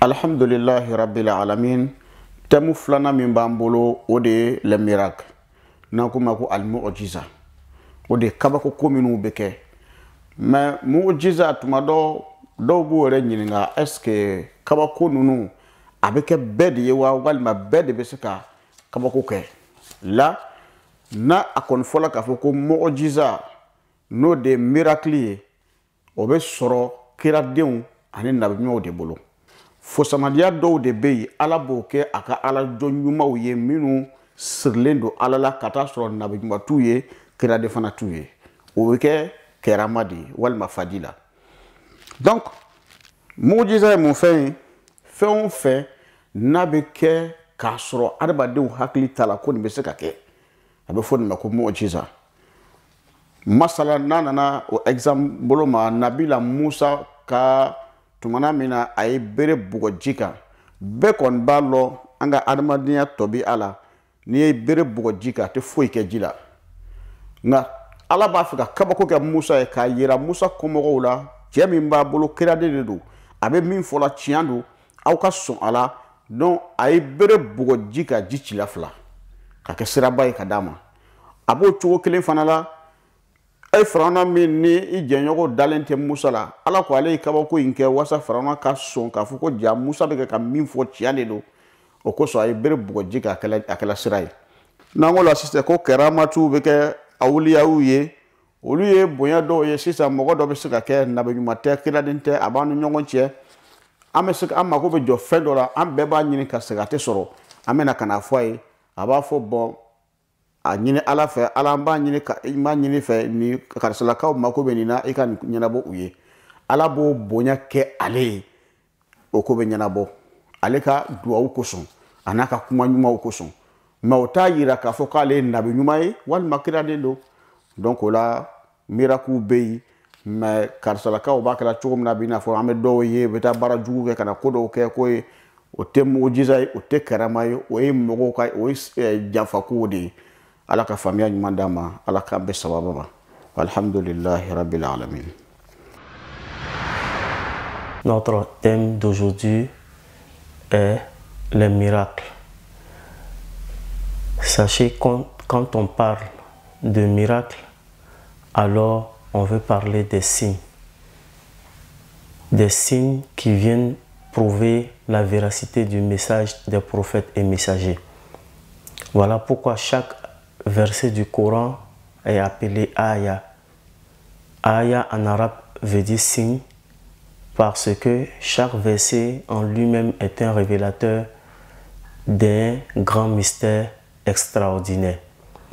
Alhamdulillahi rabbil alamin. Temu flana min b'an bolo o de ye le miracle. N'an ko ma ko al mu'jiza. O de kabako ko minnu bɛ kɛ. Mais mu'jiza tuma dɔw b'o yɛrɛ ɲininka est-ce que kabako ninnu a bɛ kɛ bɛɛ de ye wa walima bɛɛ de bɛ se ka kabako kɛ. La n'a a kɔni fɔla k'a fɔ ko mu'jiza n'o de ye miracle ye o bɛ sɔrɔ kiradenw ani nabiɲumanw de bolo. Fosamadiya dɔw de bɛ yen Ala b'o kɛ a ka Ala dɔn ɲumanw ye minnu sirilen don Ala la ka taa sɔrɔ nabiɲuman t'u ye kiraden fana t'u ye. O bɛ kɛ kɛrama de ye walima faji la. Donc mu'jiza ye mun fɛn ye? Fɛn o fɛn n'a bɛ kɛ k'a sɔrɔ adamadenw hakili t'a la ko nin bɛ se ka kɛ a bɛ fɔ nin ma ko mu'jiza. Masala n'a nana o exemple bolo ma Nabila Musa ka tumana min na a ye bere bugɔ ji kan bɛɛ kɔni b'a lɔn an ka adamadenya tɔ bɛ a la n'i ye bere bugɔ ji kan a tɛ foyi kɛ ji la nka Ala b'a fɛ ka kabako kɛ Musa ye k'a yira Musa kɔmɔgɔw la cɛ min b'a bolo kiraden de don a bɛ min fɔ la tiɲɛ don aw ka sɔn a la donc a ye bere bugɔ ji kan ji cila fila ka kɛ siraba ye ka d'a ma a b'o cogo kelen fana la. Firawuna min ni i jɛɲɔgɔnw dalen tɛ Musa la Ala ko ale ye kabako in kɛ walasa Firawuna ka sɔn k'a fɔ ko ja Musa bɛ ka min fɔ tiɲɛ de don o kosɔn a ye bere bugɔ ji kan a kɛla sira ye. N'an ko la sisan ko kɛramatiw bɛ kɛ awuliyaw ye olu ye bonya dɔw ye sisan mɔgɔ dɔ bɛ se ka kɛ nabiɲuman tɛ kiraden tɛ a b'an ni ɲɔgɔn cɛ an mako bɛ jɔ fɛn dɔ la an bɛɛ b'a ɲini ka segin a tɛ sɔrɔ an bɛna ka na fɔ a ye a b'a fɔ bɔn a ɲini Ala fɛ Ala b'a ɲini fɛ ni karisalakaw mako bɛ nin na i ka ɲɛnabɔ u ye Ala b'o bonya kɛ ale ye o ko bɛ ɲɛnabɔ ale ka duwawu kosɔn a n'a ka kuma ɲumanw kosɔn mais o t'a yira k'a fɔ k'ale ye nabi ɲuman ye walima kiraden don donc o la miracle bɛ yen mais karisalakaw b'a kɛra cogo min na bi n'a fɔ an bɛ dɔw ye u bɛ taa baara jugu kɛ ka na ko dɔw kɛ ko ye o tɛ mu'jiza ye o tɛ karama ye o ye mɔgɔw ka o ye janfakow de ye. Ala ka faamuya ɲuman d'an ma Ala k'an bɛɛ sababa ma alhamdulillahi rabbil alamin. Notre thème d'aujourd'hui est les miracles. Sachez quand on parle de miracles, alors on veut parler des signes. Des signes qui viennent prouver la véracité du message des prophètes et messagers. Voilà pourquoi chaque verset du Coran est appelé Aya. Aya en arabe veut dire signe parce que chaque verset en lui-même est un révélateur d'un grand mystère extraordinaire.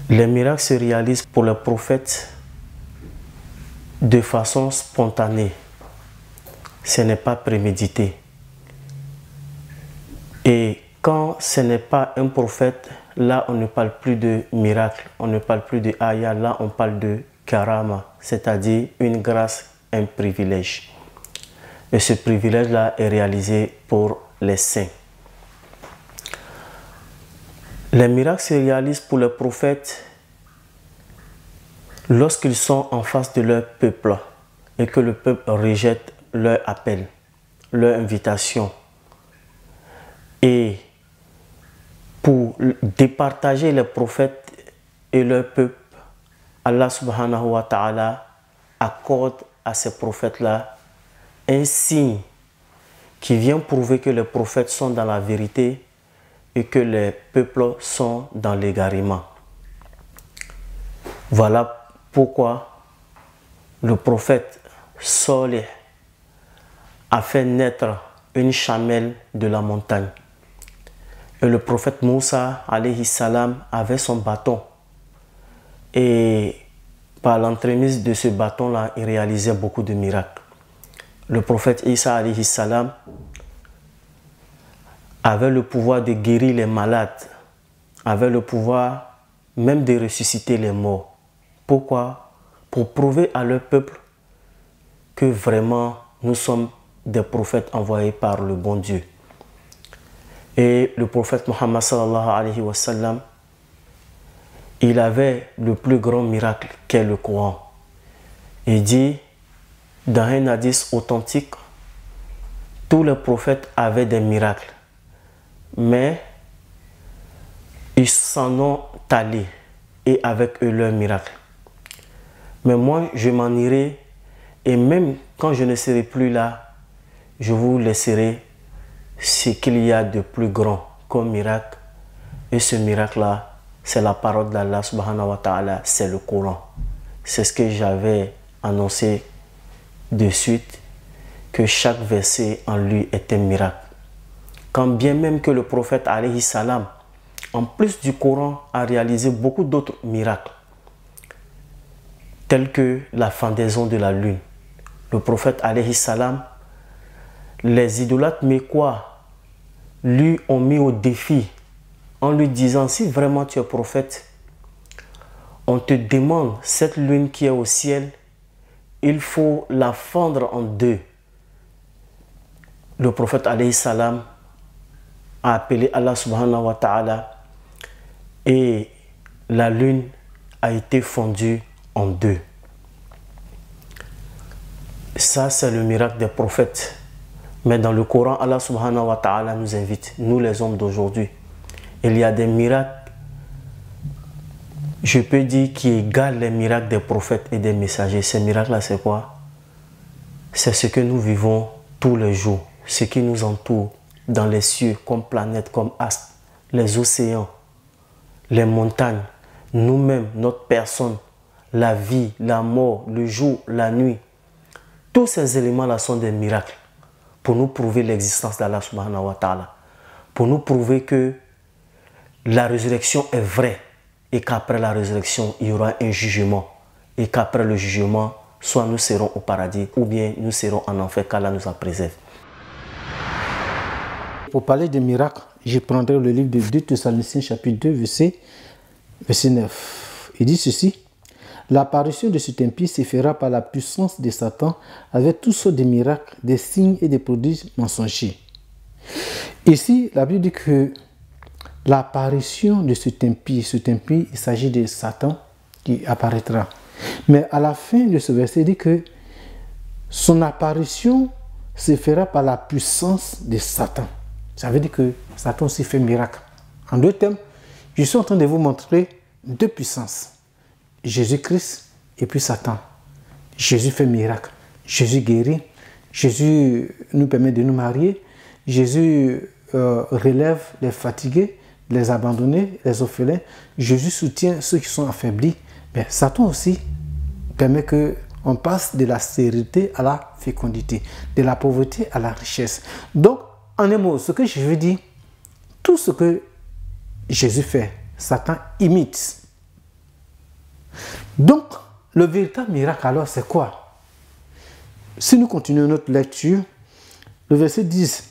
Les miracles se réalisent pour les prophètes de façon spontanée. Ce n'est pas prémédité. Et quand ce n'est pas un prophète, là on ne parle plus de miracle, on ne parle plus de ayah, là on parle de karama, c'est-à-dire une grâce, un privilège. Et ce privilège-là est réalisé pour les saints. Les miracles se réalisent pour les prophètes lorsqu'ils sont en face de leur peuple et que le peuple rejette leur appel, leur invitation. Et pour départager les prophètes et leur peuple, Allah subhanahu wa ta'ala accorde à ces prophètes-là un signe qui vient prouver que les prophètes sont dans la vérité et que les peuples sont dans l'égarement. Voilà pourquoi le prophète Salih a fait naître une chamelle de la montagne. Et le prophète Moussa alayhi salam avait son bâton. Et par l'entremise de ce bâton-là, il réalisait beaucoup de miracles. Le prophète Isa alayhi salam avait le pouvoir de guérir les malades, avait le pouvoir même de ressusciter les morts. Pourquoi? Pour prouver à leur peuple que vraiment nous sommes des prophètes envoyés par le bon Dieu. Et le prophète Muhammad sallallahu alayhi wa sallam, il avait le plus grand miracle qu'est le Coran. Il dit dans un hadith authentique tous les prophètes avaient des miracles, mais ils s'en ont allés et avec eux leurs miracles. Mais moi, je m'en irai et même quand je ne serai plus là, je vous laisserai ce qu'il y a de plus grand comme miracle. Et ce miracle-là, c'est la parole d'Allah subhanahu wa ta'ala, c'est le Coran. C'est ce que j'avais annoncé de suite, que chaque verset en lui est un miracle. Quand bien même que le prophète alayhi salam, en plus du Coran, a réalisé beaucoup d'autres miracles, tels que la fendaison de la lune. Le prophète alayhi salam, les idolâtres mécois lui ont mis au défi en lui disant: si vraiment tu es prophète, on te demande cette lune qui est au ciel, il faut la fendre en deux. Le prophète alayhi salam a appelé Allah subhanahu wa ta'ala et la lune a été fondue en deux. Ça, c'est le miracle des prophètes. Mais dans le Coran, Allah subhanahu wa ta'ala nous invite, nous les hommes d'aujourd'hui. Il y a des miracles, je peux dire, qui égalent les miracles des prophètes et des messagers. Ces miracles-là, c'est quoi? C'est ce que nous vivons tous les jours, ce qui nous entoure dans les cieux, comme planètes, comme astres, les océans, les montagnes, nous-mêmes, notre personne, la vie, la mort, le jour, la nuit. Tous ces éléments-là sont des miracles pour nous prouver l'existence d'Allah subhanahu wa ta'ala, pour nous prouver que la résurrection est vraie et qu'après la résurrection, il y aura un jugement et qu'après le jugement, soit nous serons au paradis ou bien nous serons en enfer, qu'Allah nous en préserve. Pour parler des miracles, je prendrai le livre de 2 Thessaloniciens chapitre 2 verset 9. Il dit ceci: l'apparition de cet impie se fera par la puissance de Satan avec toutes sortes de miracles, des signes et des prodiges mensongers. Ici, la Bible dit que l'apparition de cet impie, il s'agit de Satan qui apparaîtra. Mais à la fin de ce verset, il dit que son apparition se fera par la puissance de Satan. Ça veut dire que Satan aussi fait miracle. En deux termes, je suis en train de vous montrer deux puissances. Jésus-Christ et puis Satan. Jésus fait miracle. Jésus guérit. Jésus nous permet de nous marier. Jésus relève les fatigués, les abandonnés, les orphelins. Jésus soutient ceux qui sont affaiblis. Mais Satan aussi permet qu'on passe de la stérilité à la fécondité, de la pauvreté à la richesse. Donc, en un mot, ce que je veux dire, tout ce que Jésus fait, Satan imite. Donc, le véritable miracle alors, c'est quoi? Si nous continuons notre lecture, le verset 10,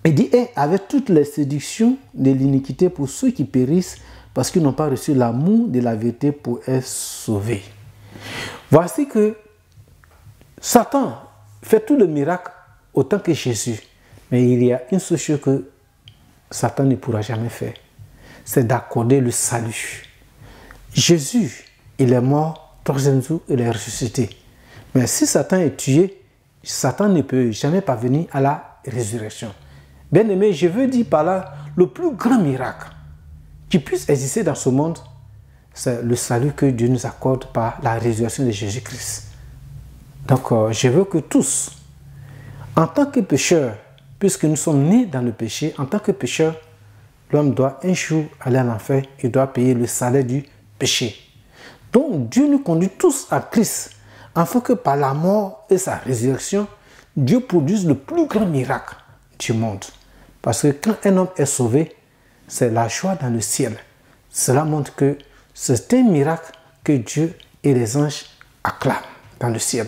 il dit: et avec toutes les séductions de l'iniquité pour ceux qui périssent, parce qu'ils n'ont pas reçu l'amour de la vérité pour être sauvés. Voici que Satan fait tout le miracle autant que Jésus. Mais il y a une seule chose que Satan ne pourra jamais faire, c'est d'accorder le salut. Jésus, il est mort, troisième jour, il est ressuscité. Mais si Satan est tué, Satan ne peut jamais parvenir à la résurrection. Bien aimé, je veux dire par là, le plus grand miracle qui puisse exister dans ce monde, c'est le salut que Dieu nous accorde par la résurrection de Jésus-Christ. Donc, je veux que tous, en tant que pécheurs, puisque nous sommes nés dans le péché, en tant que pécheurs, l'homme doit un jour aller en enfer, il doit payer le salaire du péché. Donc, Dieu nous conduit tous à Christ, afin que par la mort et sa résurrection, Dieu produise le plus grand miracle du monde. Parce que quand un homme est sauvé, c'est la joie dans le ciel. Cela montre que c'est un miracle que Dieu et les anges acclament dans le ciel.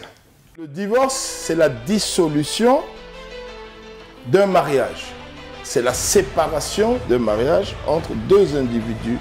Le divorce, c'est la dissolution d'un mariage. C'est la séparation d'un mariage entre deux individus